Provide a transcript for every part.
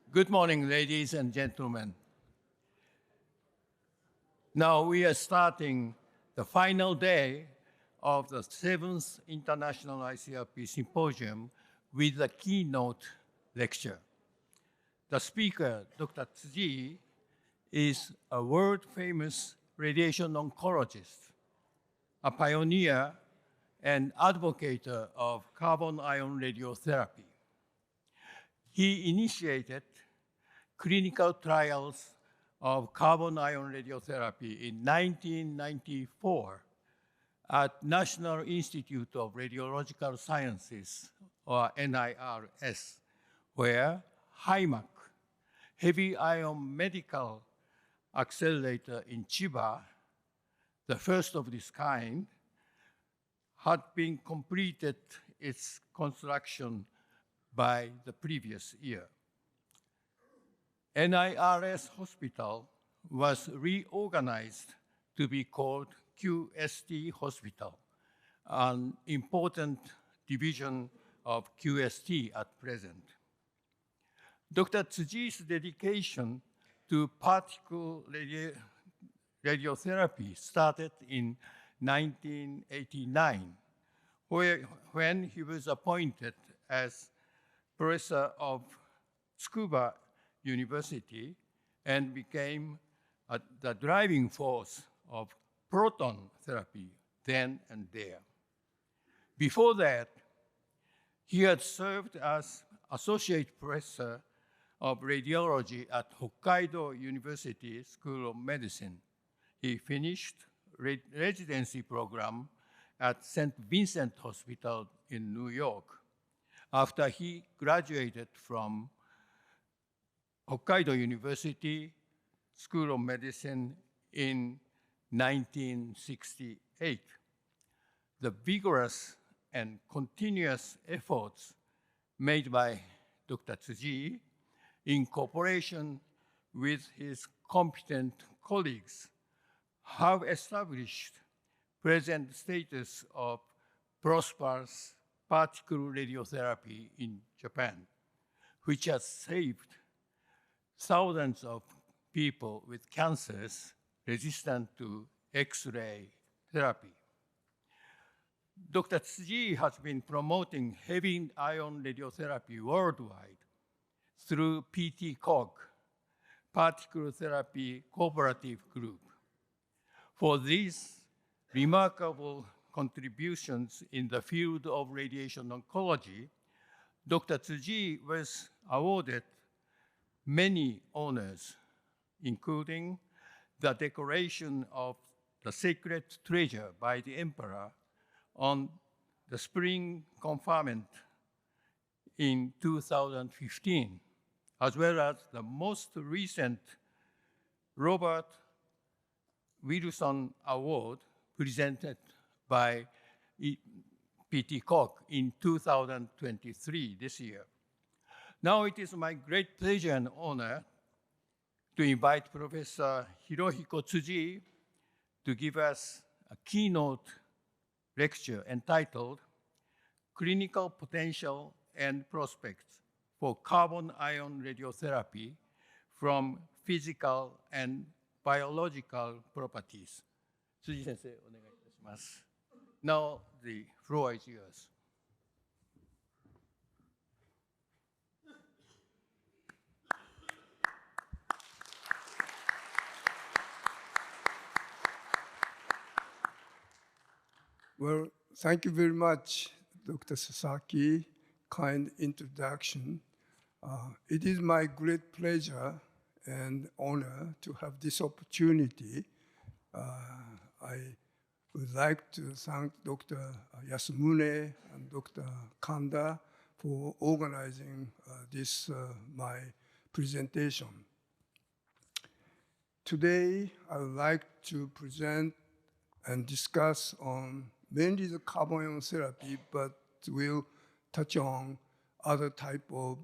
Good morning, ladies and gentlemen. Now we are starting the final day of the 7th International ICRP Symposium with the keynote lecture. The speaker, Dr. Tsujii, is a world-famous radiation oncologist, a pioneer and advocate of carbon ion radiotherapy. He initiated clinical trials of carbon ion radiotherapy in 1994 at National Institute of Radiological Sciences, or NIRS, where HIMAC, Heavy Ion Medical Accelerator in Chiba, the first of this kind, had been completed its construction by the previous year. NIRS Hospital was reorganized to be called QST Hospital, an important division of QST at present. Dr. Tsujii's dedication to particle radiotherapy started in 1989, when he was appointed as professor of Tsukuba University and became the driving force of proton therapy then and there. Before that, he had served as associate professor of radiology at Hokkaido University School of Medicine. He finished residency program at St. Vincent Hospital in New York after he graduated from Hokkaido University School of Medicine in 1968. The vigorous and continuous efforts made by Dr. Tsujii in cooperation with his competent colleagues have established present status of prosperous particle radiotherapy in Japan, which has saved thousands of people with cancers resistant to X-ray therapy. Dr. Tsujii has been promoting heavy ion radiotherapy worldwide through PTCOG, Particle Therapy Cooperative Group. For these remarkable contributions in the field of radiation oncology, Dr. Tsujii was awarded many honors, including the decoration of the Sacred Treasure by the Emperor on the spring conferment in 2015, as well as the most recent Robert Wilson Award presented by PTCOG in 2023, this year. Now it is my great pleasure and honor to invite Professor Hirohiko Tsujii to give us a keynote lecture entitled Clinical Potential and Prospects for Carbon Ion Radiotherapy from Physical and Biological Properties. Tsujii sensei, お願いいたします。Now the floor is yours. Well, thank you very much, Dr. Sasaki. Kind introduction. It is my great pleasure and honor to have this opportunity. I would like to thank Dr. Yasumune and Dr. Kanda for organizing this my presentation. Today, I would like to present and discuss on mainly the carbon ion therapy, but will touch on other type of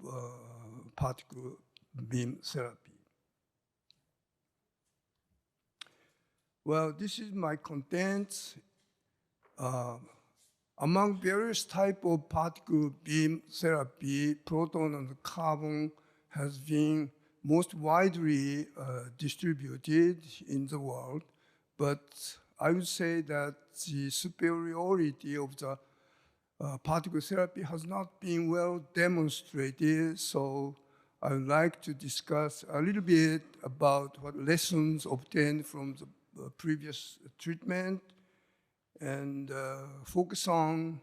particle beam therapy. Well, this is my contents. Among various type of particle beam therapy, proton and carbon has been most widely distributed in the world, but I would say that the superiority of the particle therapy has not been well demonstrated, so I would like to discuss a little bit about what lessons obtained from the previous treatment and focus on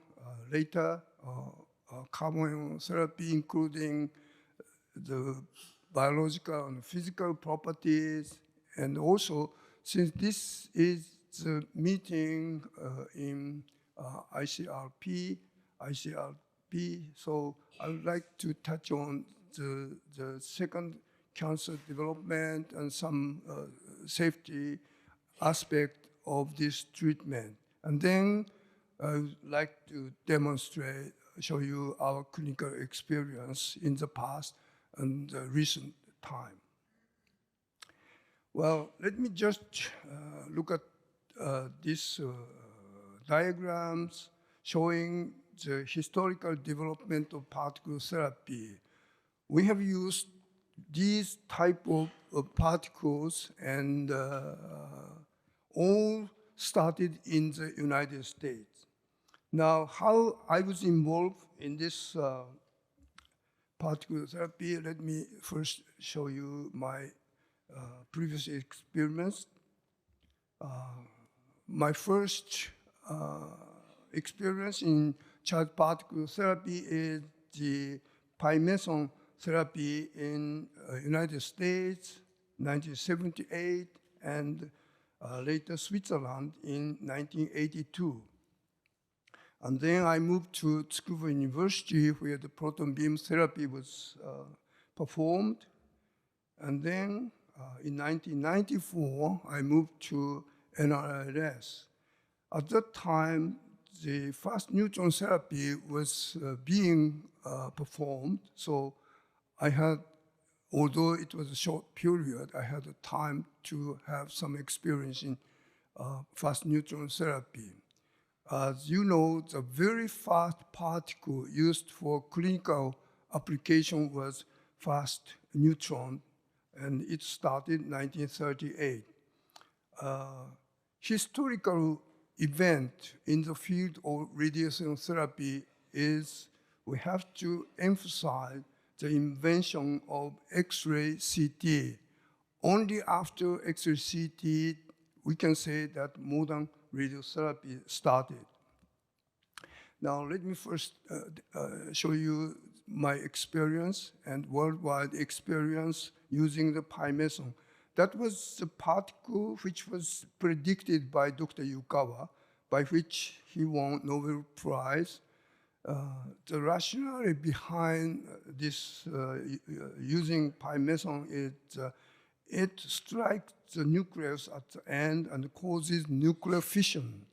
later carbon therapy, including the biological and physical properties. And also, since this is the meeting in ICRP, so I would like to touch on the second cancer development and some safety aspect of this treatment. And then I would like to show you our clinical experience in the past and recent time. Well, let me just look at these diagrams showing the historical development of particle therapy. We have used these type of particles and all started in the United States. Now, how I was involved in this particle therapy, let me first show you my previous experience. My first experience in child particle therapy is the Pymeson therapy in United States, 1978, and later Switzerland in 1982. And then I moved to Tsukuba University where the proton beam therapy was performed. And then in 1994, I moved to NRLS. At that time, the fast neutron therapy was being performed. So I had, although it was a short period, I had the time to have some experience in fast neutron therapy. As you know, the very fast particle used for clinical application was fast neutron, and it started in 1938. Historical event in the field of radiation therapy is we have to emphasize the invention of X-ray CT. Only after X-ray CT, we can say that modern radiotherapy started. Now, let me first show you my experience and worldwide experience using the Pymeson. That was the particle which was predicted by Dr. Yukawa, by which he won Nobel Prize. The rationale behind this using Pymeson is it strikes the nucleus at the end and causes nuclear fission,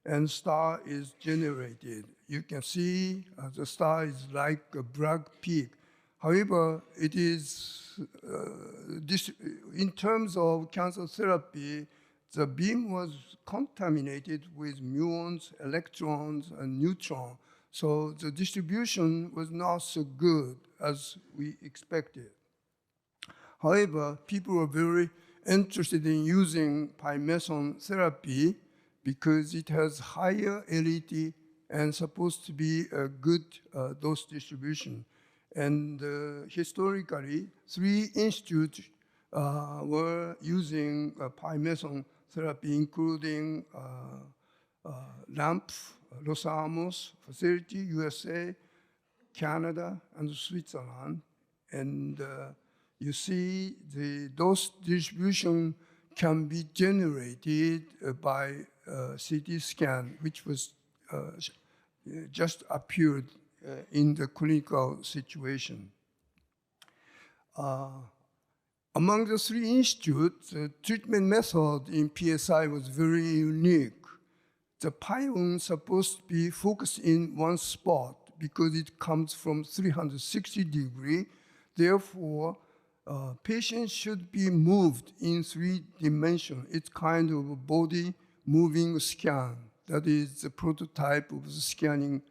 and star is generated. You can see the star is like a Bragg peak. However, it is, in terms of cancer therapy, the beam was contaminated with muons, electrons, and neutrons. So the distribution was not so good as we expected. However, people were very interested in using Pymeson therapy because it has higher LET and supposed to be a good dose distribution. And historically, 3 institutes were using Pymeson therapy, including LAMP, Los Alamos facility, USA, Canada, and Switzerland. And you see the dose distribution can be generated by CT scan, which was just appeared in the clinical situation. Among the 3 institutes, the treatment method in PSI was very unique. The pion is supposed to be focused in one spot because it comes from 360 degrees. Therefore, patients should be moved in 3 dimensions. It's kind of a body moving scan. That is the prototype of the scanning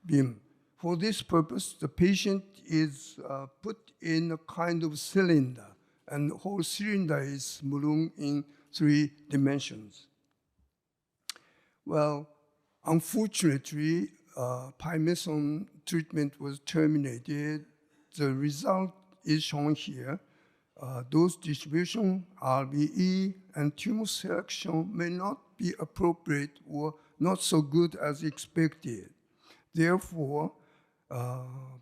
beam. for this purpose, the patient is put in a kind of cylinder, and the whole cylinder is maroon in 3 dimensions. Well, unfortunately, Pymeson treatment was terminated. The result is shown here. Dose distribution, RBE, and tumor selection may not be appropriate or not so good as expected. Therefore,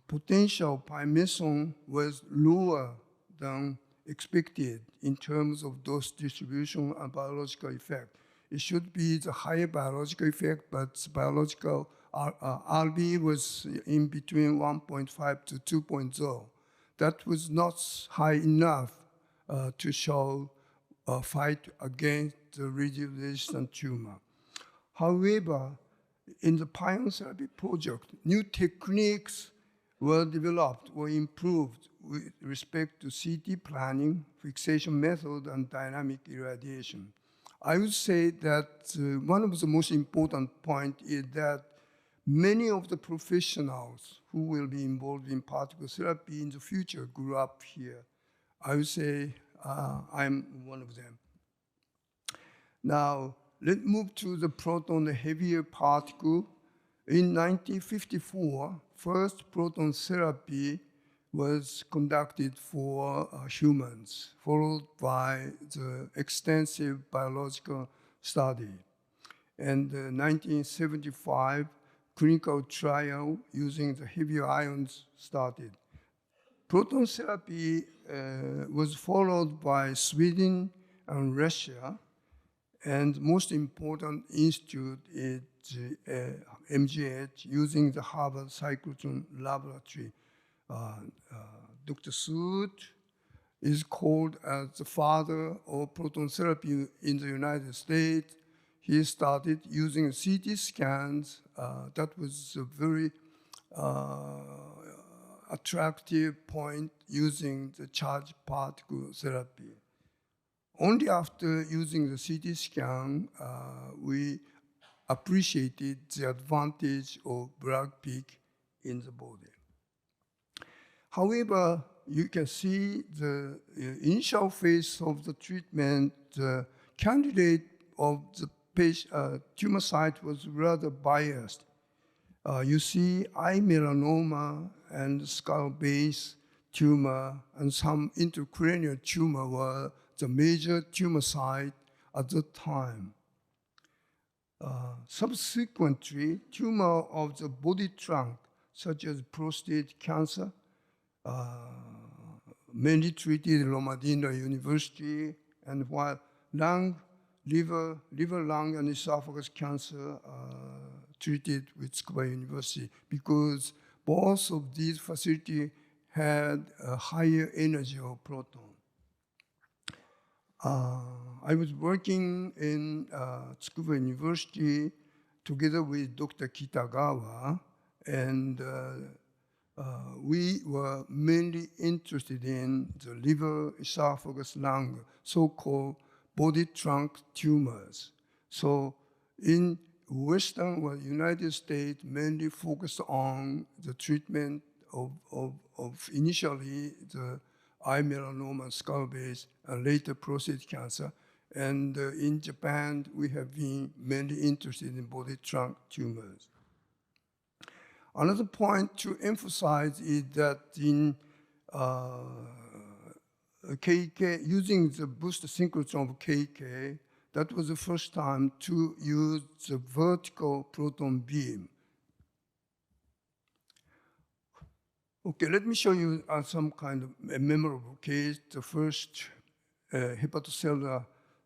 potential Pymeson was lower than expected in terms of dose distribution and biological effect. It should be the higher biological effect, but biological RB was in between 1.5 to 2.0. That was not high enough to show a fight against the radiation-resistant tumor. However, in the Pioneer Therapy project, new techniques were developed or improved with respect to CT planning, fixation method, and dynamic irradiation. I would say that one of the most important points is that many of the professionals who will be involved in particle therapy in the future grew up here. I would say I'm one of them. Now, let's move to the proton heavier particle. In 1954, first proton therapy was conducted for humans, followed by the extensive biological study. And 1975, clinical trial using the heavier ions started. Proton therapy was followed by Sweden and Russia, and most important institute is MGH using the Harvard Cyclotron Laboratory. Dr. Tsujii is called as the father of proton therapy in the United States. He started using CT scans. That was a very attractive point using the charged particle therapy. Only after using the CT scan, we appreciated the advantage of Bragg peak in the body. However, you can see the initial phase of the treatment, the candidate of the patient, tumor site was rather biased. You see eye melanoma and skull base tumor and some intracranial tumor were the major tumor site at the time. Subsequently, tumor of the body trunk, such as prostate cancer, mainly treated at Loma Linda University, and while lung, liver, lung, and esophagus cancer treated with Tsukuba University, because both of these facilities had a higher energy of proton. I was working in Tsukuba University together with Dr. Kitagawa, and we were mainly interested in the liver, esophagus, lung, so-called body trunk tumors. So in Western or United States, mainly focused on the treatment of initially the eye melanoma, skull base, and later prostate cancer. And in Japan, we have been mainly interested in body trunk tumors. Another point to emphasize is that in KK, using the booster synchrotron of KK, that was the first time to use the vertical proton beam. Okay, let me show you some kind of a memorable case. The first hepatocellular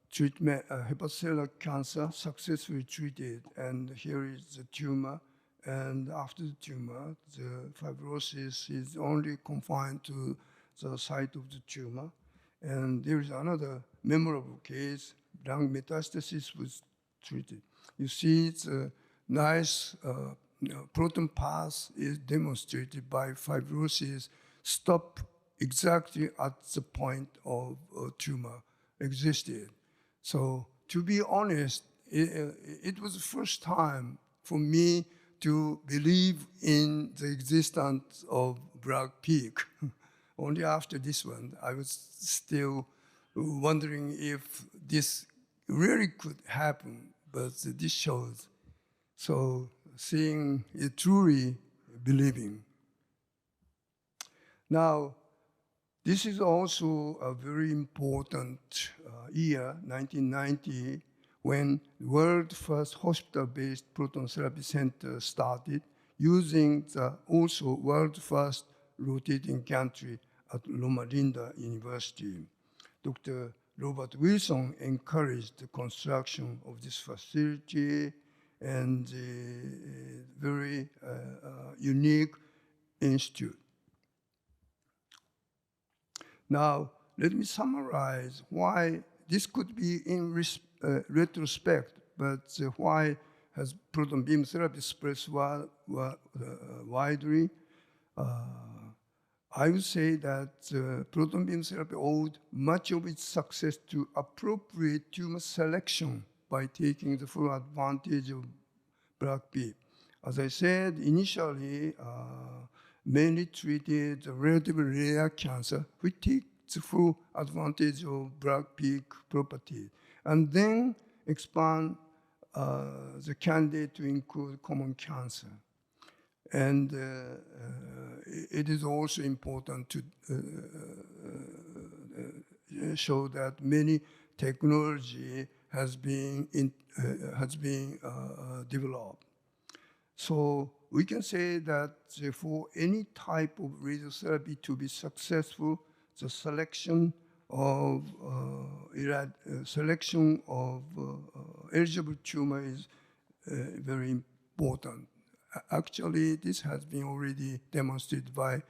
treatment, hepatocellular cancer successfully treated, and here is the tumor. And after the tumor, the fibrosis is only confined to the site of the tumor. And there is another memorable case, lung metastasis was treated. You see the nice proton path is demonstrated by fibrosis stop exactly at the point of tumor existed. So to be honest, it was the first time for me to believe in the existence of black pig. Only after this one, I was still wondering if this really could happen, but this shows. So seeing it truly believing. Now, this is also a very important year, 1990, when the world's first hospital-based proton therapy center started using the also world's first rotating gantry at Loma Linda University. Dr. Robert Wilson encouraged the construction of this facility and a very unique institute. Now, let me summarize why this could be in retrospect, but why has proton beam therapy spread widely? I would say that proton beam therapy owed much of its success to appropriate tumor selection by taking the full advantage of black pig. As I said, initially, mainly treated relatively rare cancer, which takes full advantage of black pig property, and then expand the candidate to include common cancer. And it is also important to show that many technology has been developed. So we can say that for any type of radiotherapy to be successful, the selection of eligible tumor is very important. Actually, this has been already demonstrated by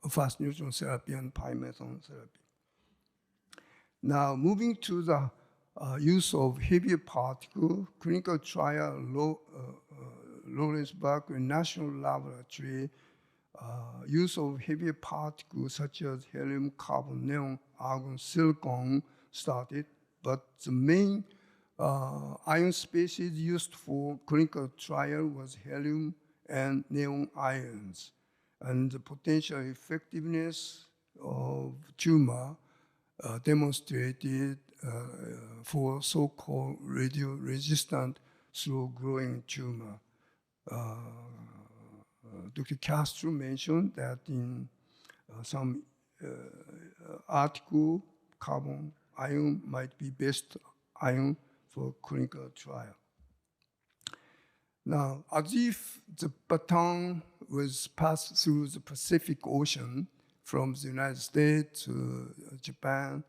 fast neutron therapy and pi meson therapy. Now, moving to the use of heavier particle, clinical trial Lawrence Berkeley National Laboratory, use of heavier particles such as helium, carbon, neon, argon, silicon started, but the main ion species used for clinical trial was helium and neon ions. And the potential effectiveness of tumor demonstrated for so-called radio-resistant slow-growing tumor. Dr. Castro mentioned that in some article, carbon ion might be best ion for clinical trial. Now, as if the baton was passed through the Pacific Ocean from the United States to Japan,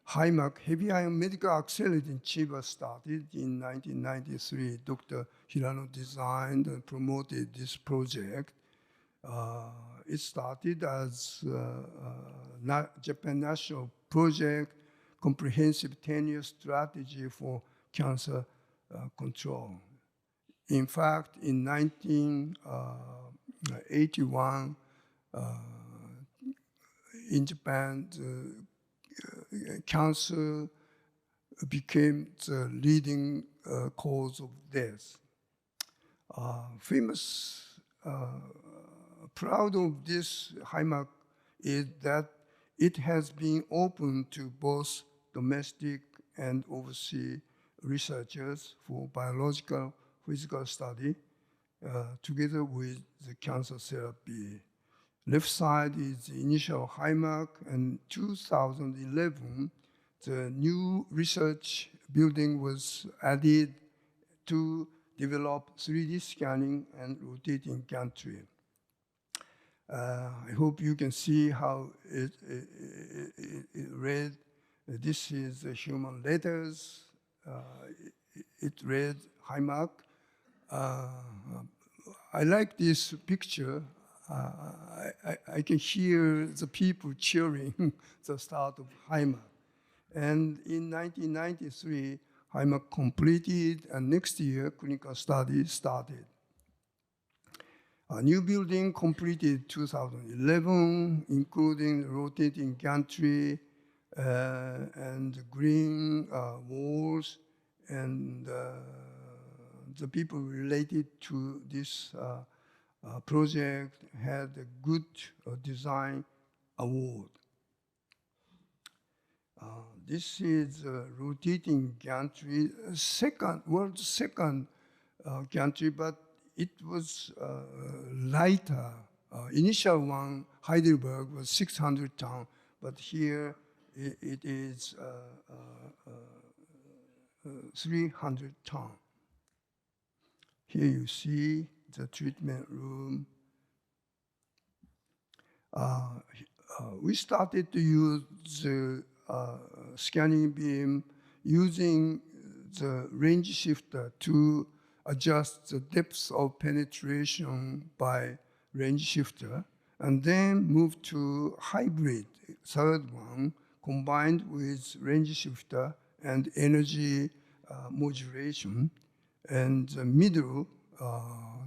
HIMAC, heavy ion medical accelerating chamber, started in 1993. Dr. Hirano designed and promoted this project. It started as Japan National Project, Comprehensive 10-Year Strategy for Cancer Control. In fact, in 1981, in Japan, cancer became the leading cause of death. Proud of this HIMAC is that it has been open to both domestic and overseas researchers for biological physical study together with the cancer therapy. Left side is the initial HIMAC, and 2011, the new research building was added to develop 3D scanning and rotating gantry. I hope you can see how it read. This is the human letters. It read HIMAC. I like this picture. I can hear the people cheering the start of HIMAC. And in 1993, HIMAC completed, and next year, clinical study started. A new building completed 2011, including rotating gantry and green walls, and the people related to this project had a good design award. This is a rotating gantry, world's second gantry, but it was lighter. Initial one, Heidelberg, was 600 tons, but here it is 300 tons. Here you see the treatment room. We started to use the scanning beam using the range shifter to adjust the depth of penetration by range shifter, and then move to hybrid, third one, combined with range shifter and energy modulation. And the middle,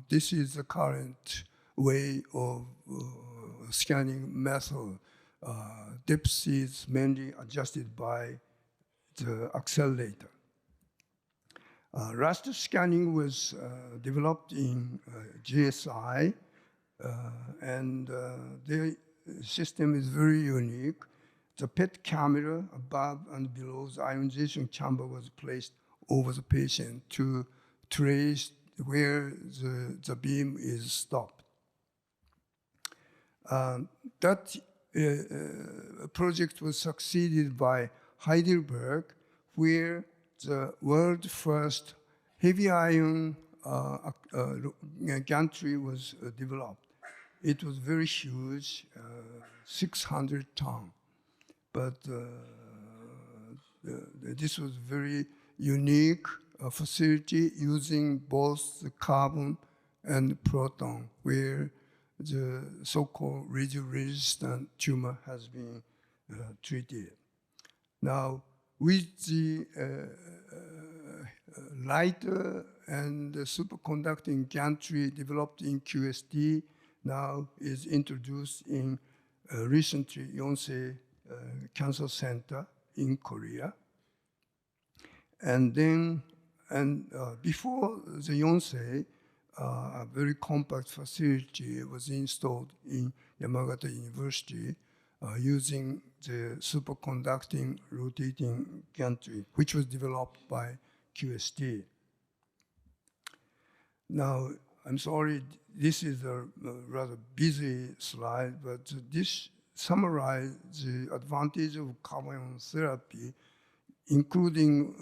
this is the current way of scanning method. Depth is mainly adjusted by the accelerator. Raster scanning was developed in GSI, and the system is very unique. The PET camera above and below the ionization chamber was placed over the patient to trace where the beam is stopped. That project was succeeded by Heidelberg, where the world first heavy ion gantry was developed. It was very huge, 600 tons, but this was very unique facility using both the carbon and proton, where the so-called radio-resistant tumor has been treated. Now, with the lighter and superconducting gantry developed in QST, now is introduced in recently Yonsei Cancer Center in Korea. And then, before the Yonsei, a very compact facility was installed in Yamagata University using the superconducting rotating gantry, which was developed by QST. Now, I'm sorry, this is a rather busy slide, but this summarizes the advantage of carbon ion therapy, including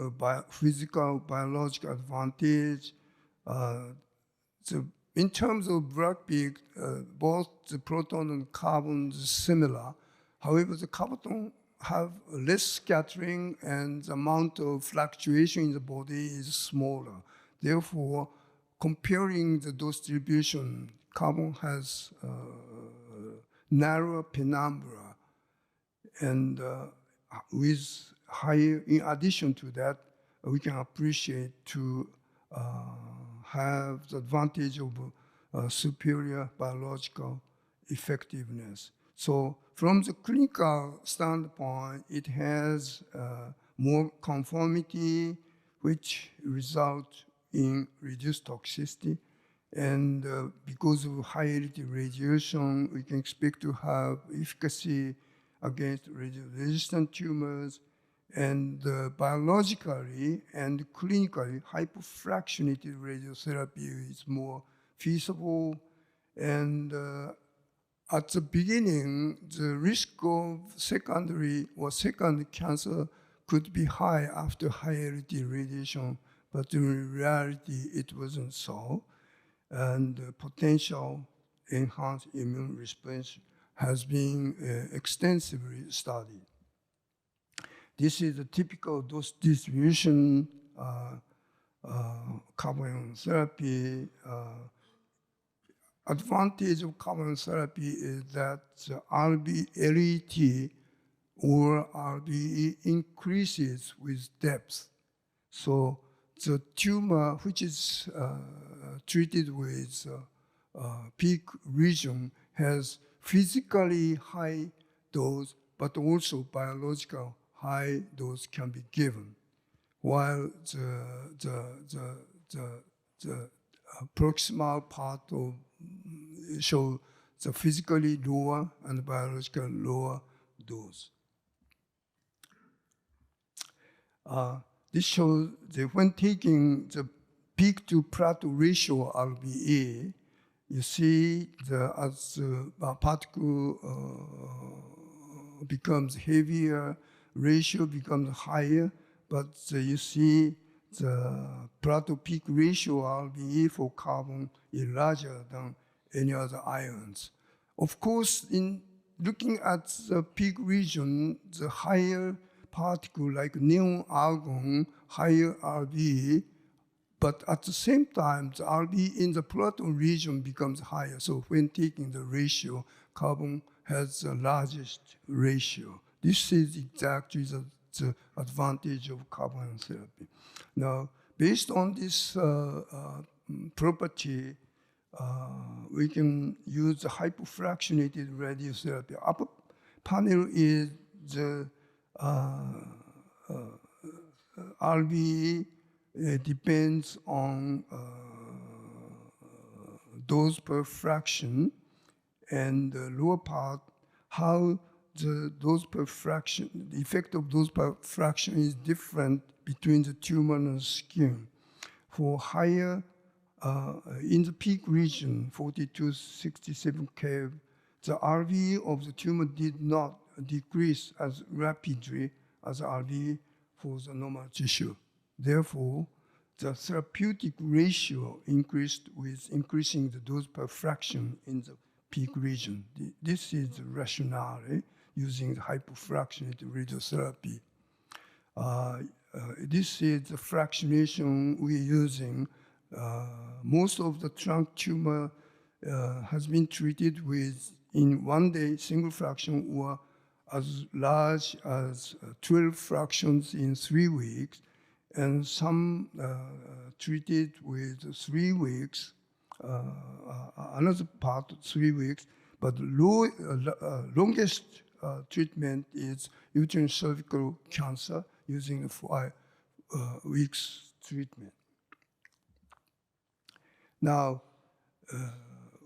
physical, biological advantage. In terms of black peak, both the proton and carbon are similar. However, the carbon have less scattering and the amount of fluctuation in the body is smaller. Therefore, comparing the dose distribution, carbon has narrower penumbra. And with higher, in addition to that, we can appreciate to have the advantage of superior biological effectiveness. So from the clinical standpoint, it has more conformity, which results in reduced toxicity. And because of high-energy radiation, we can expect to have efficacy against radio-resistant tumors. And biologically and clinically, hypofractionated radiotherapy is more feasible. And at the beginning, the risk of secondary or second cancer could be high after high-energy radiation, but in reality, it wasn't so. And potential enhanced immune response has been extensively studied. This is a typical dose distribution carbon ion therapy. Advantage of carbon ion therapy is that the LET or RBE increases with depth. So the tumor which is treated with peak region has physically high dose, but also biological high dose can be given, while the proximal part of show the physically lower and biological lower dose. This shows that when taking the peak to plateau ratio RBE, you see as the particle becomes heavier, ratio becomes higher, but you see the plateau peak ratio RBE for carbon is larger than any other ions. Of course, in looking at the peak region, the higher particle like neon argon, higher RBE, but at the same time, the RBE in the plateau region becomes higher. So when taking the ratio, carbon has the largest ratio. This is exactly the advantage of carbon therapy. Now, based on this property, we can use the hypofractionated radiotherapy. Upper panel is the RBE depends on dose per fraction, and the lower part, how the dose per fraction, the effect of dose per fraction is different between the tumor and the skin. For higher, in the peak region, 42-67 Kev, the RBE of the tumor did not decrease as rapidly as RBE for the normal tissue. Therefore, the therapeutic ratio increased with increasing the dose per fraction in the peak region. This is the rationale using the hypofractionated radiotherapy. This is the fractionation we're using. Most of the trunk tumor has been treated with, in 1 day, single fraction or as large as 12 fractions in 3 weeks, and some treated with 3 weeks, another part 3 weeks, but longest treatment is uterine cervical cancer using 5 weeks treatment. Now,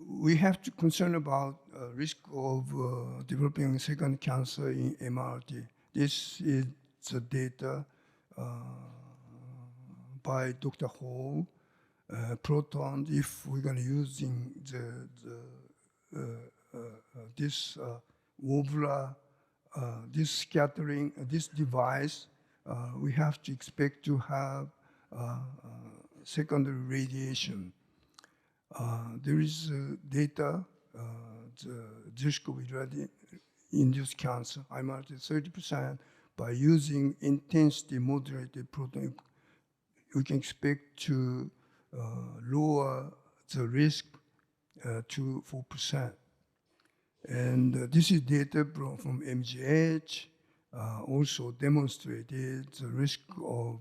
we have to concern about risk of developing second cancer in MRT. This is the data by Dr. Hall. Proton, if we're going to use this wobbler, this scattering, this device, we have to expect to have secondary radiation. There is data, the risk of induced cancer, MRT 30%, by using intensity modulated proton. We can expect to lower the risk to 4%. And this is data from MGH, also demonstrated the risk of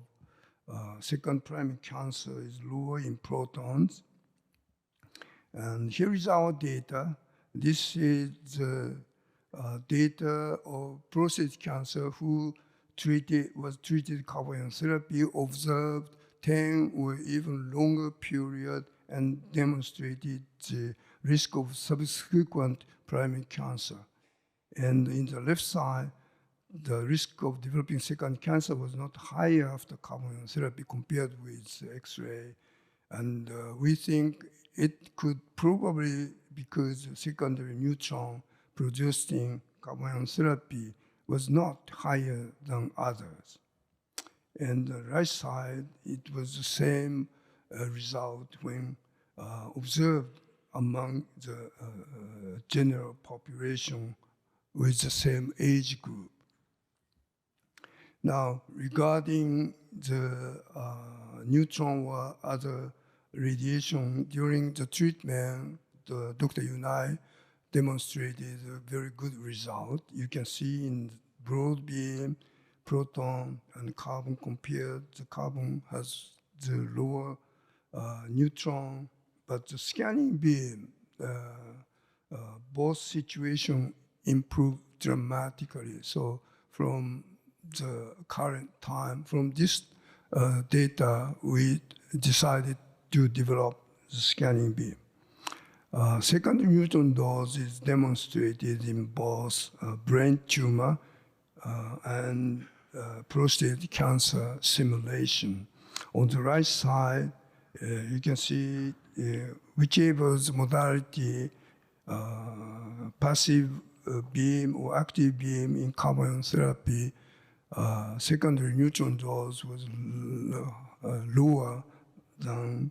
second primary cancer is lower in protons. And here is our data. This is the data of prostate cancer who was treated carbon therapy, observed 10 or even longer period, and demonstrated the risk of subsequent primary cancer. And in the left side, the risk of developing second cancer was not higher after carbon therapy compared with X-ray. And we think it could probably because secondary neutron produced in carbon therapy was not higher than others. And the right side, it was the same result when observed among the general population with the same age group. Now, regarding the neutron or other radiation during the treatment, Dr. Yunai demonstrated a very good result. You can see in broad beam, proton and carbon compared. The carbon has the lower neutron, but the scanning beam, both situations improved dramatically. So from the current time, from this data, we decided to develop the scanning beam. Secondary neutron dose is demonstrated in both brain tumor and prostate cancer simulation. On the right side, you can see whichever modality, passive beam or active beam in carbon therapy, secondary neutron dose was lower than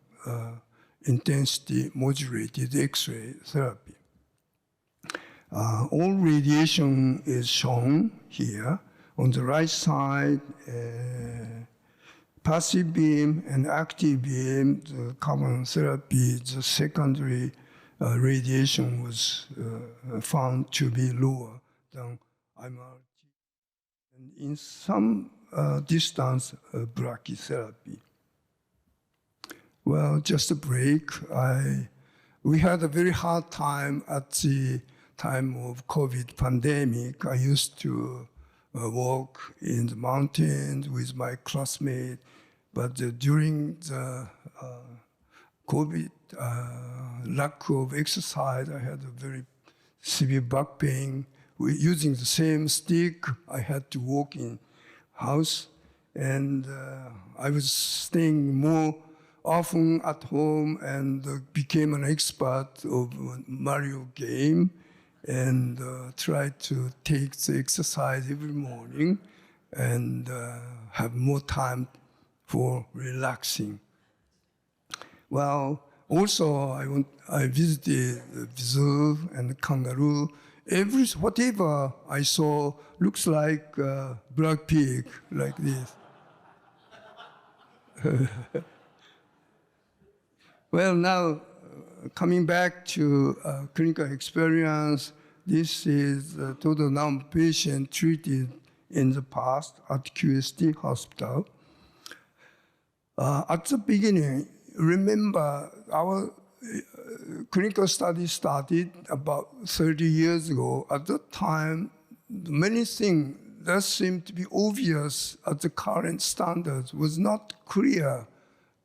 intensity modulated X-ray therapy. All radiation is shown here. On the right side, passive beam and active beam, the carbon therapy, the secondary radiation was found to be lower than MRT. And in some distance, brachytherapy. Well, just a break. We had a very hard time at the time of COVID pandemic. I used to walk in the mountains with my classmates, but during the COVID lack of exercise, I had a very severe back pain. Using the same stick, I had to walk in house, and I was staying more often at home and became an expert of Mario game and tried to take the exercise every morning and have more time for relaxing. Well, also I visited the zoo and kangaroo. Whatever I saw looks like black pig, like this. Well, now coming back to clinical experience, this is the total number of patients treated in the past at QST hospital. At the beginning, remember our clinical study started about 30 years ago. At that time, many things that seemed to be obvious at the current standards was not clear.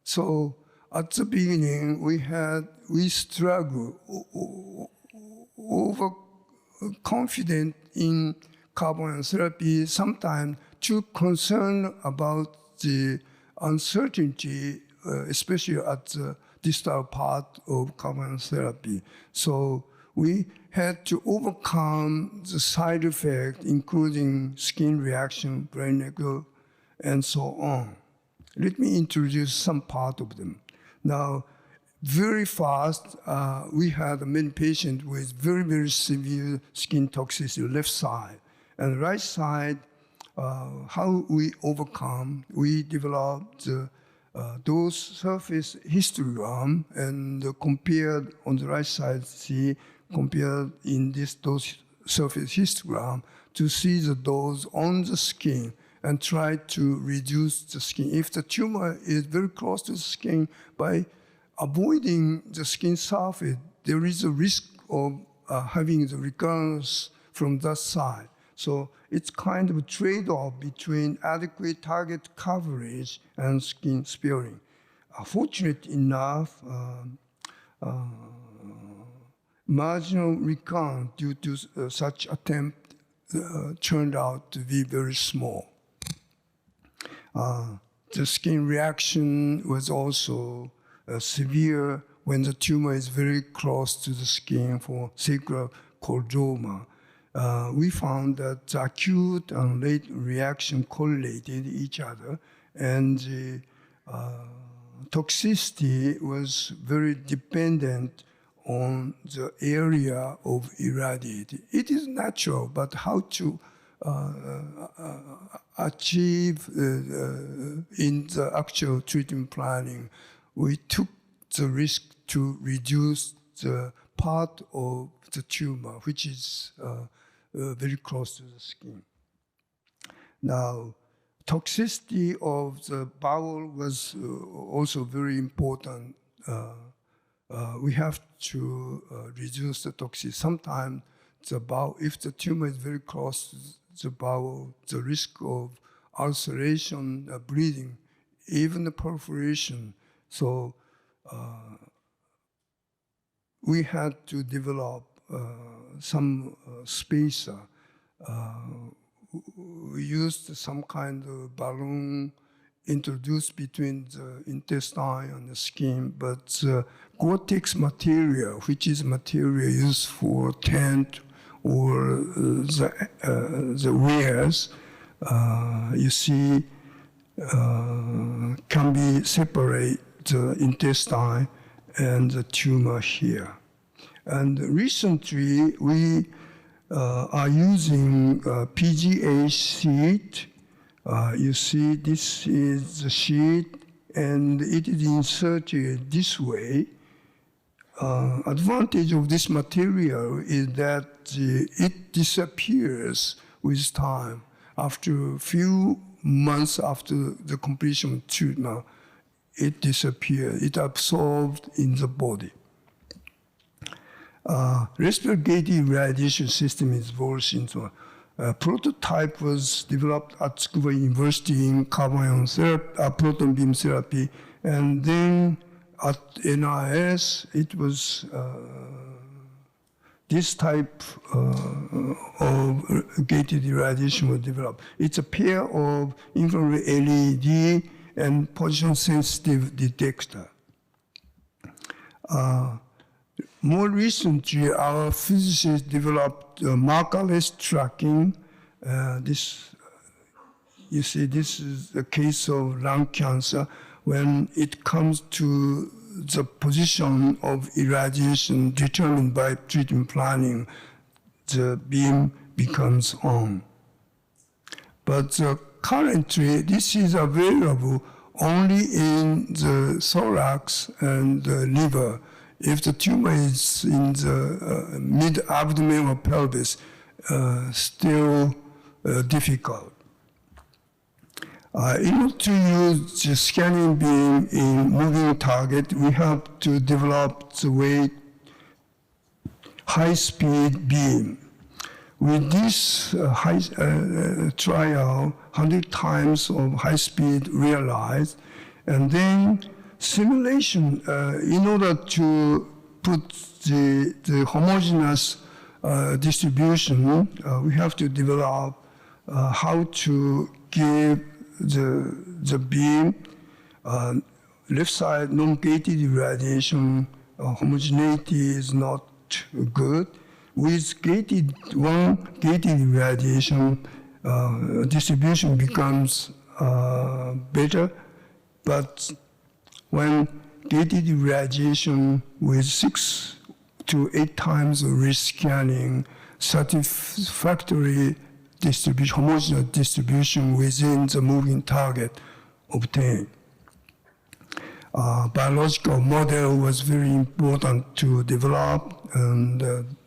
So at the beginning, we struggled, overconfident in carbon therapy, sometimes too concerned about the uncertainty, especially at the distal part of carbon therapy. So we had to overcome the side effects, including skin reaction, brain echo, and so on. Let me introduce some part of them. Now, very fast, we had many patients with very, very severe skin toxicity, left side. And right side, how we overcome, we developed those surface histogram and compared on the right side, compared in those surface histogram to see the dose on the skin and try to reduce the skin. If the tumor is very close to the skin, by avoiding the skin surface, there is a risk of having the recurrence from that side. So it's kind of a trade-off between adequate target coverage and skin sparing. Fortunate enough, marginal recurrence due to such attempt turned out to be very small. The skin reaction was also severe when the tumor is very close to the skin for sacral chordoma. We found that the acute and late reaction correlated each other, and the toxicity was very dependent on the area of irradiated. It is natural, but how to achieve in the actual treatment planning, we took the risk to reduce the part of the tumor, which is very close to the skin. Now, toxicity of the bowel was also very important. We have to reduce the toxicity. Sometimes the bowel, if the tumor is very close to the bowel, the risk of ulceration, bleeding, even the perforation. So we had to develop some spacer. We used some kind of balloon introduced between the intestine and the skin, but Gore-Tex material, which is material used for tent or the wares, you see, can be separate the intestine and the tumor here. And recently, we are using PGA sheet. You see, this is the sheet, and it is inserted this way. Advantage of this material is that it disappears with time. After a few months after the completion of treatment, it disappears. It absorbed in the body. Respiratory radiation system is evolving. Prototype was developed at Tsukuba University in carbon ion therapy, proton beam therapy, and then at NIS, it was this type of gated radiation was developed. It's a pair of infrared LED and position-sensitive detector. More recently, our physicists developed markerless tracking. You see, this is the case of lung cancer. When it comes to the position of irradiation determined by treatment planning, the beam becomes on. But currently, this is available only in the thorax and the liver. If the tumor is in the mid-abdomen or pelvis, still difficult. In order to use the scanning beam in moving target, we have to develop the high-speed beam. With this trial, 100 times of high speed realized, and then simulation in order to put the homogeneous distribution, we have to develop how to give the beam left side non-gated irradiation homogeneity is not good. With one gated irradiation, distribution becomes better, but when gated irradiation with 6 to 8 times of rescanning, satisfactory distribution, homogeneous distribution within the moving target obtained. Biological model was very important to develop, and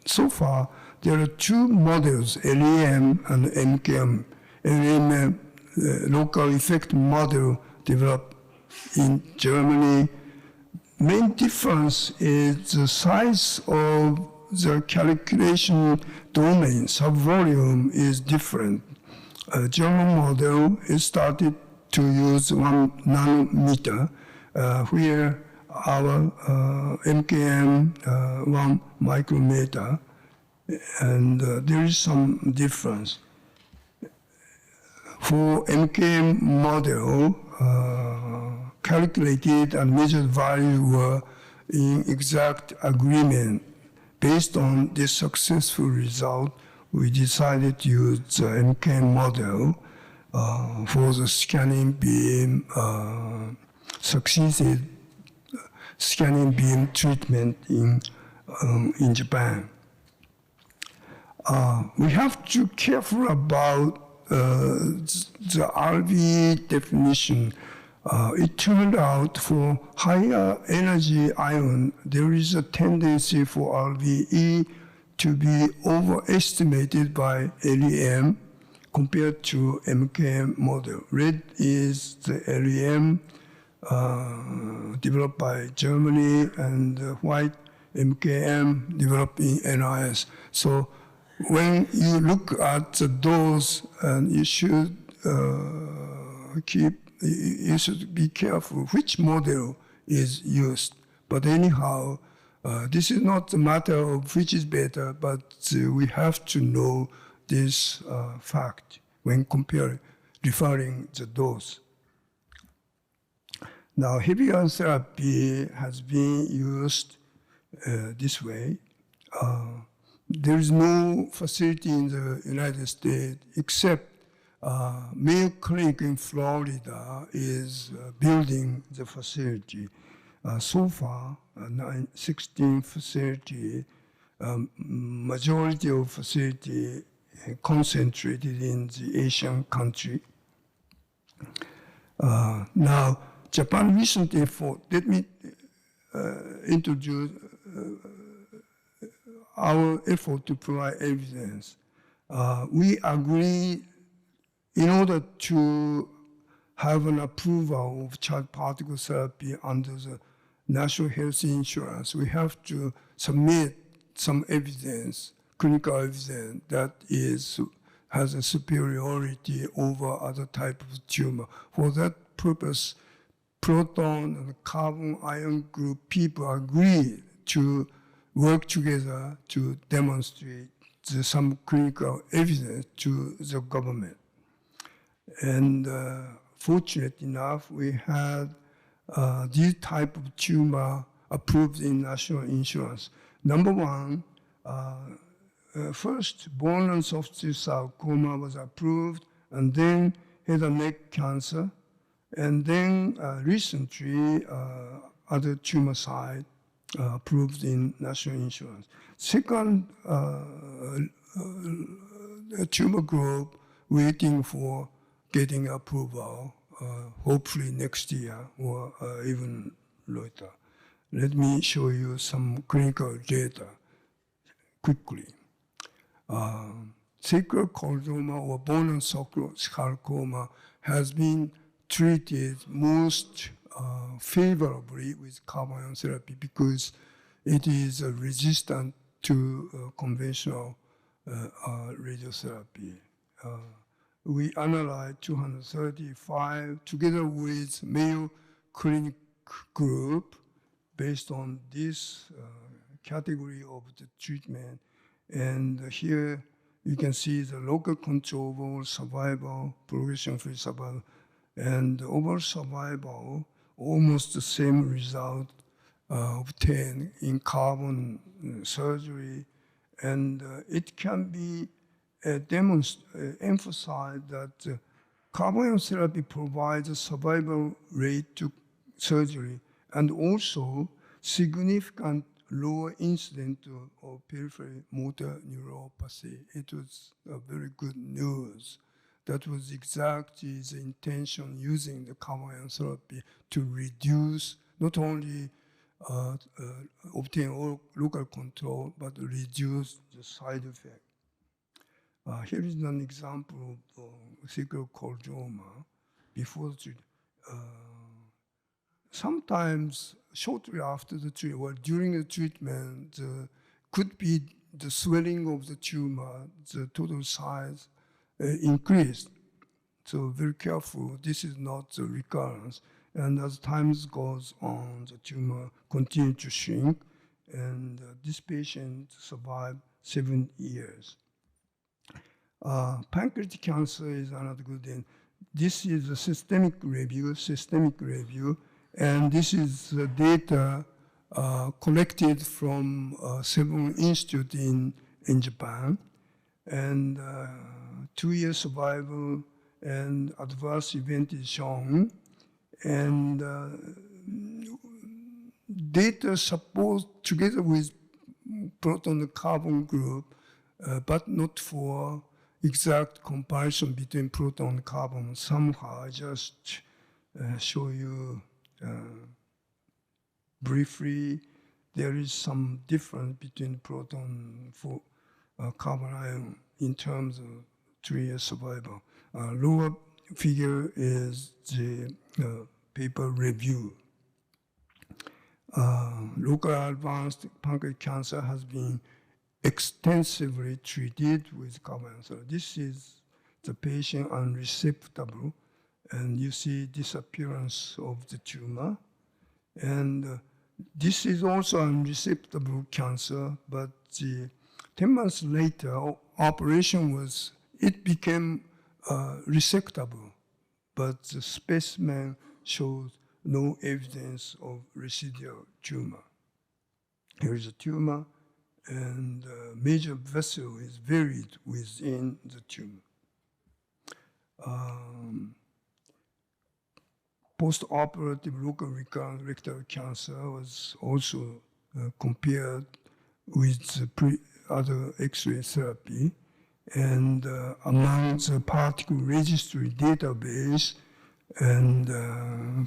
so far there are 2 models, LEM and MKM. LEM, local effect model developed in Germany. Main difference is the size of the calculation domain, subvolume is different. German model is started to use 1 nanometer, where our MKM 1 micrometer, and there is some difference. For MKM model, calculated and measured values were in exact agreement. Based on this successful result, we decided to use the MKM model for the scanning beam, succeeded scanning beam treatment in Japan. We have to be careful about the RV definition. It turned out for higher energy ion, there is a tendency for RVE to be overestimated by LEM compared to MKM model. Red is the LEM developed by Germany, and white MKM developed in NIS. So when you look at the dose, you should be careful which model is used. But anyhow, This is not a matter of which is better, but we have to know this fact when referring the dose. Now, heavy ion therapy has been used this way. There is no facility in the United States except Mayo Clinic in Florida is building the facility. So far, 16 facility, majority of facility concentrated in the Asian country. Now, Japan recently let me introduce our effort to provide evidence. We agree in order to have an approval of child particle therapy under the National Health Insurance, we have to submit some evidence, clinical evidence that has a superiority over other type of tumor. For that purpose, proton and carbon ion group people agree to work together to demonstrate some clinical evidence to the government. And fortunate enough, we had this type of tumor approved in national insurance. Number one, first, bone and soft tissue sarcoma was approved, and then head and neck cancer, and then recently other tumor site approved in national insurance. Second, tumor group waiting for getting approval, hopefully next year or even later. Let me show you some clinical data quickly. Sacral chordoma or bone and sarcoma has been treated most favorably with carbon ion therapy because it is resistant to conventional radiotherapy. We analyzed 235 together with Mayo Clinic group based on this category of the treatment. And here you can see the local control of overall survival, progression-free survival, and overall survival, almost the same result obtained in carbon surgery. And it can be emphasized that carbon ion therapy provides a survival rate to surgery and also significant lower incidence of peripheral motor neuropathy. It was very good news. That was exactly the intention using the carbon ion therapy to reduce, not only obtain local control, but reduce the side effect. Here is an example of sacral chordoma before the treatment. Sometimes shortly after the treatment, or during the treatment, could be the swelling of the tumor, the total size increased. So very careful, this is not the recurrence. And as time goes on, the tumor continued to shrink, and this patient survived 7 years. Pancreatic cancer is another good thing. This is a systemic review, and this is the data collected from several institutes in Japan. And 2-year survival and adverse event is shown. And data support together with proton and carbon group, but not for exact comparison between proton and carbon. Somehow I just show you briefly. There is some difference between proton for carbon ion in terms of 3-year survival. Lower figure is the paper review. Local advanced pancreatic cancer has been extensively treated with carbon ion therapy. This is the patient unresectable, and you see disappearance of the tumor. And This is also unresectable cancer, but 10 months later, it became resectable, but the specimen shows no evidence of residual tumor. Here is a tumor, and the major vessel is buried within the tumor. Post-operative local recurrent rectal cancer was also compared with other X-ray therapy. And among the particle registry database and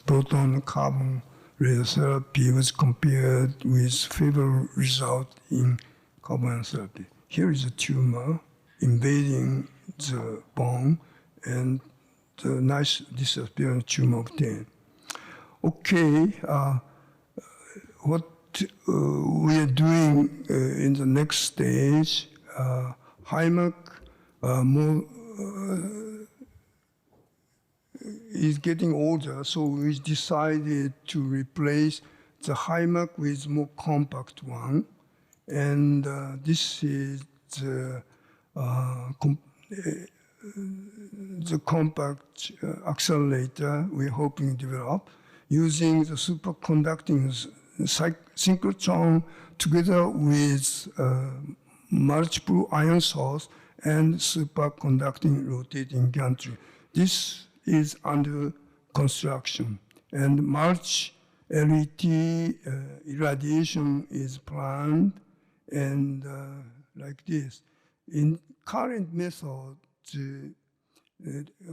proton carbon radiotherapy was compared with favorable result in carbon therapy. Here is a tumor invading the bone and the nice disappearance tumor obtained. Okay, what we are doing in the next stage, HIMAC is getting older, so we decided to replace the HIMAC with more compact one. And this is the compact accelerator we're hoping to develop using the superconducting synchrotron together with multiple ion source and superconducting rotating gantry. This is under construction, and March LET irradiation is planned, and like this. In current method, the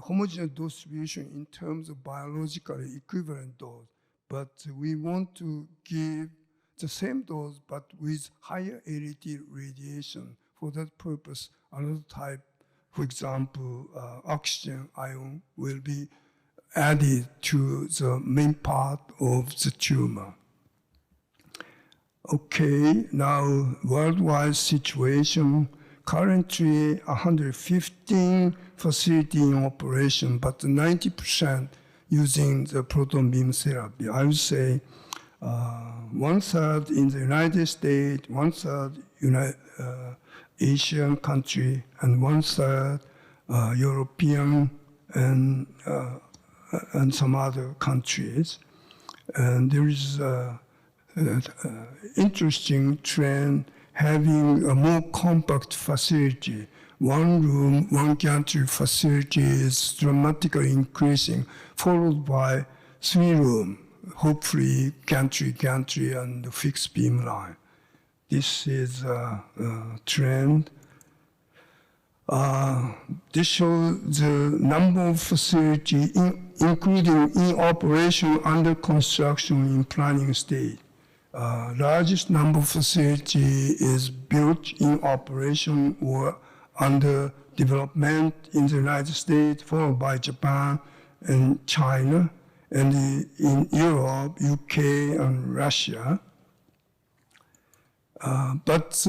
homogeneous dose distribution in terms of biologically equivalent dose, but we want to give the same dose but with higher LET radiation. For that purpose, another type, for example, oxygen ion will be added to the main part of the tumor. Okay, now worldwide situation. Currently 115 facilities in operation, but 90% using the proton beam therapy. I would say 1/3 in the United States, 1/3 Asian country, and 1/3 European and some other countries. And there is an interesting trend having a more compact facility. One room, one gantry facility is dramatically increasing, followed by 3 rooms, hopefully gantry, and fixed beam line. This is a trend. This shows the number of facilities, including in operation, under construction, in planning stage. Largest number of facilities is built in operation or under development in the United States, followed by Japan and China, and in Europe, UK, and Russia. But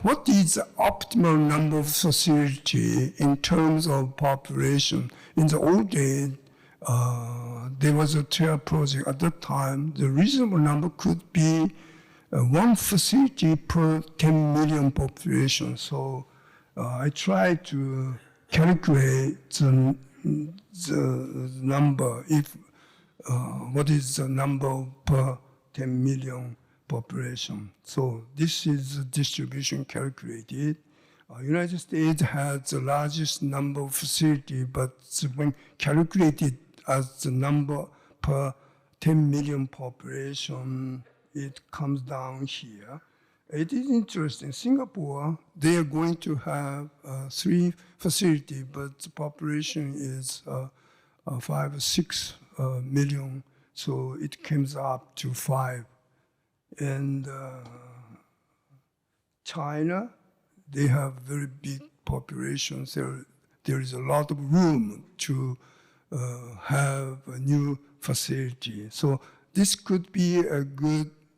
what is the optimal number of facilities in terms of population? In the old days, there was a TREA project at that time. The reasonable number could be 1 facility per 10 million population. So I tried to calculate the number, what is the number per 10 million population. So this is the distribution calculated. United States has the largest number of facilities, but when calculated as the number per 10 million population, it comes down here. It is interesting. Singapore, they are going to have 3 facilities, but the population is 5 or 6 million, so it comes up to 5. And China, they have very big populations. There is a lot of room to have a new facility. So this could be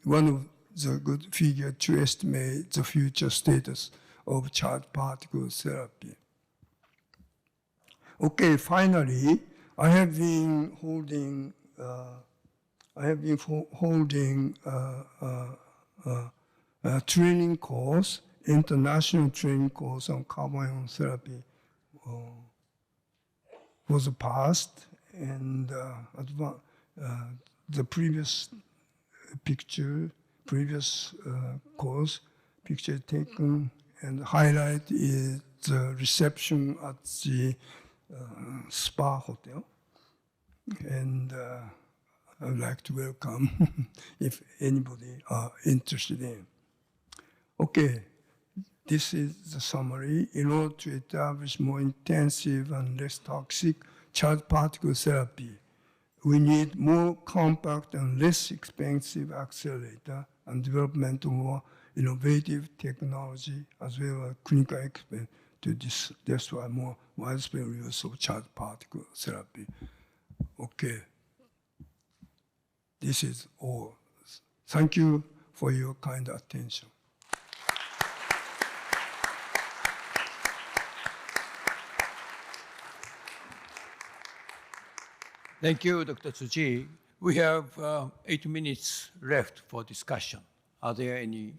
one of the good figure to estimate the future status of charged particle therapy. Okay, finally, I have been holding I have been holding a training course, international training course on carbon ion therapy for the past, and the previous course picture taken, and the highlight is the reception at the spa hotel. And I would like to welcome if anybody are interested in. Okay, this is the summary. In order to establish more intensive and less toxic charged particle therapy, we need more compact and less expensive accelerator and development of more innovative technology as well as clinical experiment to destroy more widespread use of charged particle therapy. Okay. This is all. Thank you for your kind attention. Thank you, Dr. Tsujii. We have 8 minutes left for discussion. Are there any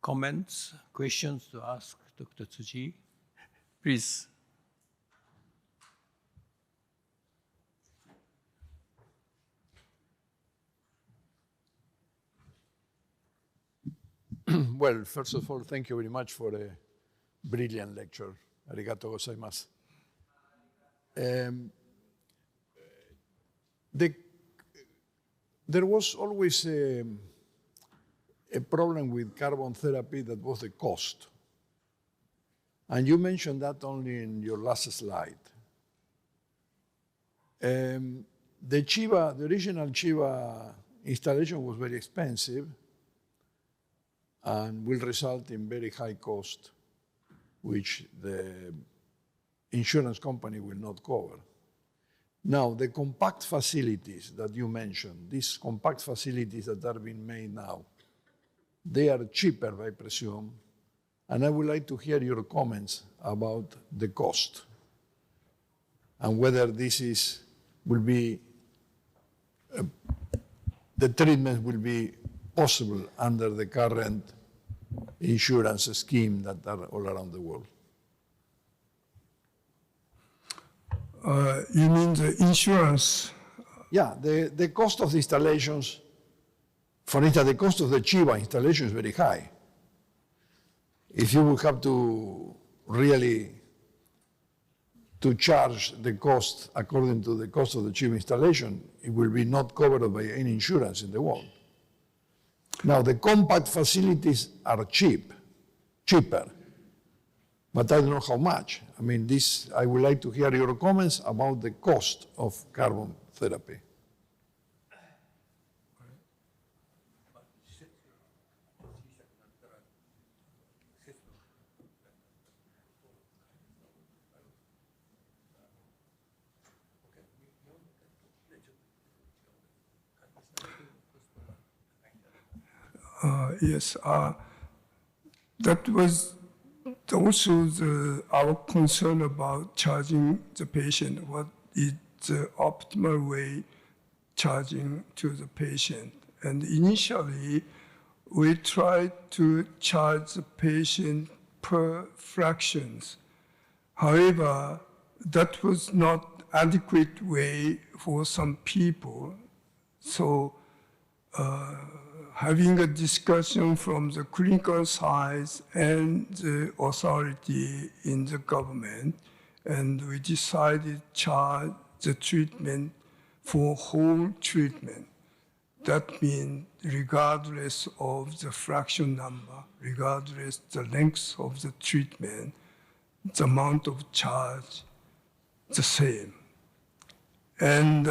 comments, questions to ask Dr. Tsujii? Please. Well, first of all, thank you very much for a brilliant lecture. Arigato gozaimasu. There was always a problem with carbon therapy that was the cost. And you mentioned that only in your last slide. The original Chiba installation was very expensive and will result in very high cost, which the insurance company will not cover. Now, the compact facilities that you mentioned, these compact facilities that are being made now, they are cheaper, I presume, and I would like to hear your comments about the cost and whether this will be, the treatment will be possible under the current insurance scheme that are all around the world. You mean the insurance? Yeah, the cost of the installations, for instance, the cost of the Chiba installation is very high. If you will have to really to charge the cost according to the cost of the Chiba installation, it will be not covered by any insurance in the world. Now, the compact facilities are cheaper, but I don't know how much. I mean, I would like to hear your comments about the cost of carbon therapy. Yes, that was also our concern about charging the patient. What is the optimal way charging to the patient? And initially, we tried to charge the patient per fractions. However, that was not adequate way for some people. So having a discussion from the clinical side and the authority in the government, and we decided to charge the treatment for whole treatment. That means regardless of the fraction number, regardless the length of the treatment, the amount of charge the same. And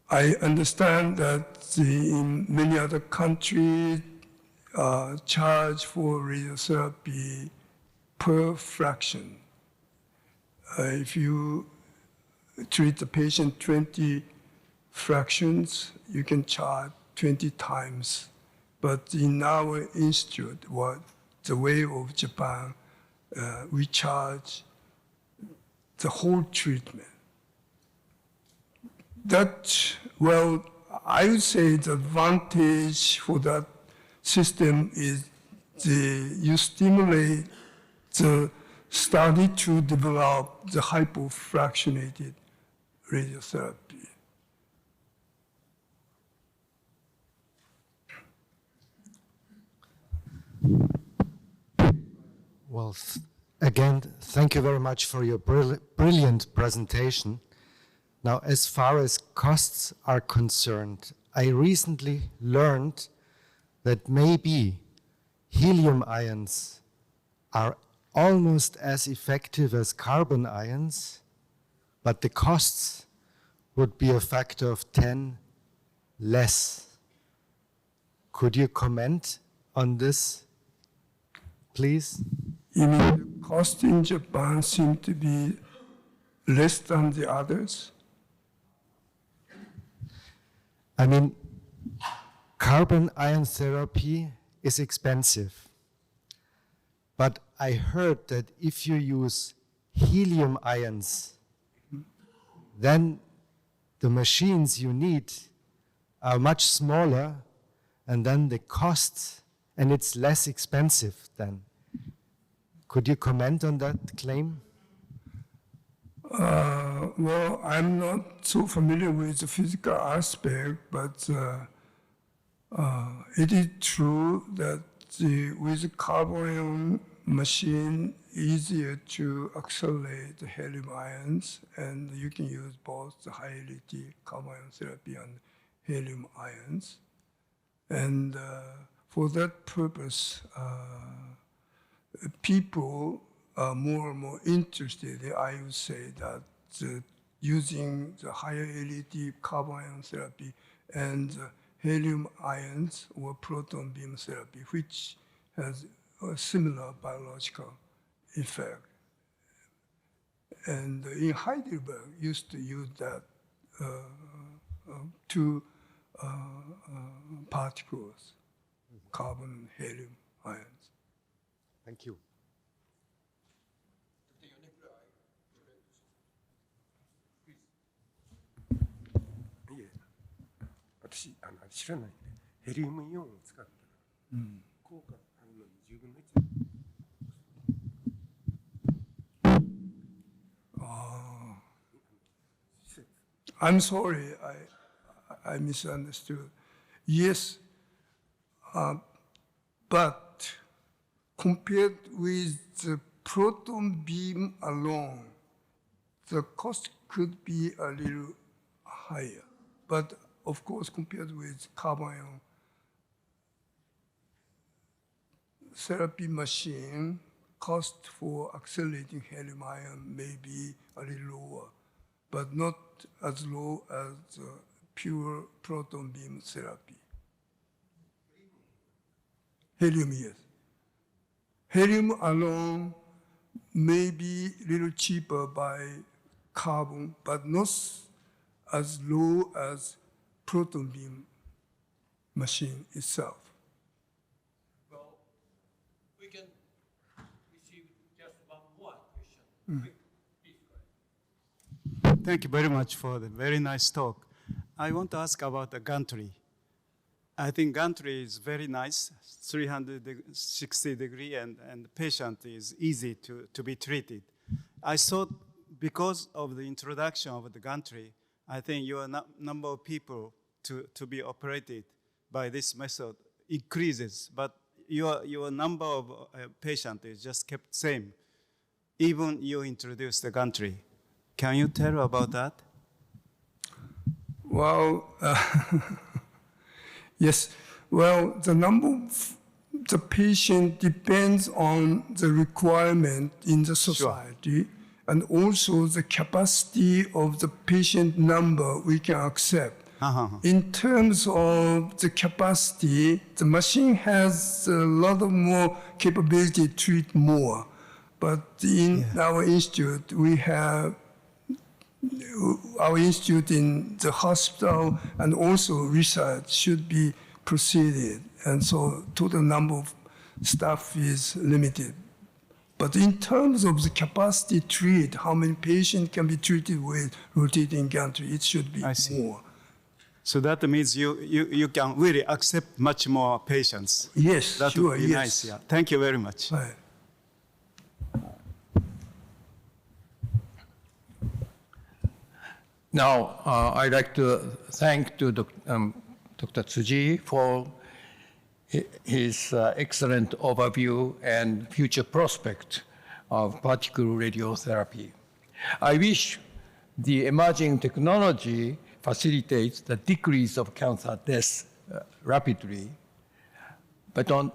I understand that in many other countries, charge for radiotherapy per fraction. If you treat the patient 20 fractions, you can charge 20 times. But in our institute, the way of Japan, we charge the whole treatment. Well, I would say the advantage for that system is you stimulate the study to develop the hypofractionated radiotherapy. Well, again, thank you very much for your brilliant presentation. Now, as far as costs are concerned, I recently learned that maybe helium ions are almost as effective as carbon ions, but the costs would be a factor of 10 less. Could you comment on this, please? You mean the cost in Japan seem to be less than the others? I mean, carbon ion therapy is expensive. But I heard that if you use helium ions, then the machines you need are much smaller, and then the costs, and it's less expensive then. Could you comment on that claim? Well, I'm not so familiar with the physical aspect, but it is true that with the carbon ion machine, easier to accelerate the helium ions, and you can use both the high LET carbon ion therapy and helium ions. And for that purpose, people are more and more interested. I would say that using the higher LET carbon ion therapy and helium ions or proton beam therapy, which has a similar biological effect. And in Heidelberg, used to use that two particles, carbon and helium ions. Thank you. 私知らないんで、ヘリウムイオンを使ったら、効果あるのに10分の1。I'm sorry, I misunderstood. Yes, but compared with the proton beam alone, the cost could be a little higher. But of course, compared with carbon ion therapy machine, cost for accelerating helium ion may be a little lower, but not as low as pure proton beam therapy. Helium, yes. Helium alone may be a little cheaper by carbon, but not as low as proton beam machine itself. Well, we can receive just one more question. Please go ahead. Thank you very much for the very nice talk. I want to ask about the gantry. I think gantry is very nice, 360 degree, and the patient is easy to be treated. I thought because of the introduction of the gantry, I think your number of people to be operated by this method increases, but your number of patients is just kept same, even you introduce the gantry. Can you tell about that? Well, yes. Well, the number of the patient depends on the requirement in the society, and also the capacity of the patient number we can accept. In terms of the capacity, the machine has a lot of more capability to treat more. But in our institute, we have our institute in the hospital and also research should be proceeded. And so total number of staff is limited. But in terms of the capacity to treat, how many patients can be treated with rotating gantry, it should be I see. more. So that means you can really accept much more patients. Yes, That sure, would be yes. nice. Yeah. Thank you very much. Right. Now, I'd like to thank Dr. Tsujii for his excellent overview and future prospect of particle radiotherapy. I wish the emerging technology facilitates the decrease of cancer deaths rapidly. But on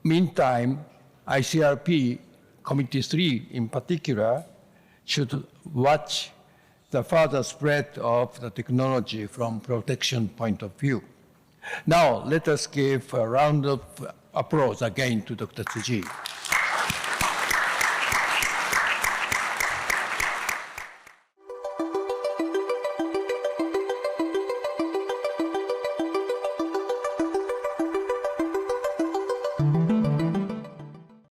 meantime, ICRP Committee 3 in particular should watch the further spread of the technology from protection point of view. Now, let us give a round of applause again to Dr. Tsujii.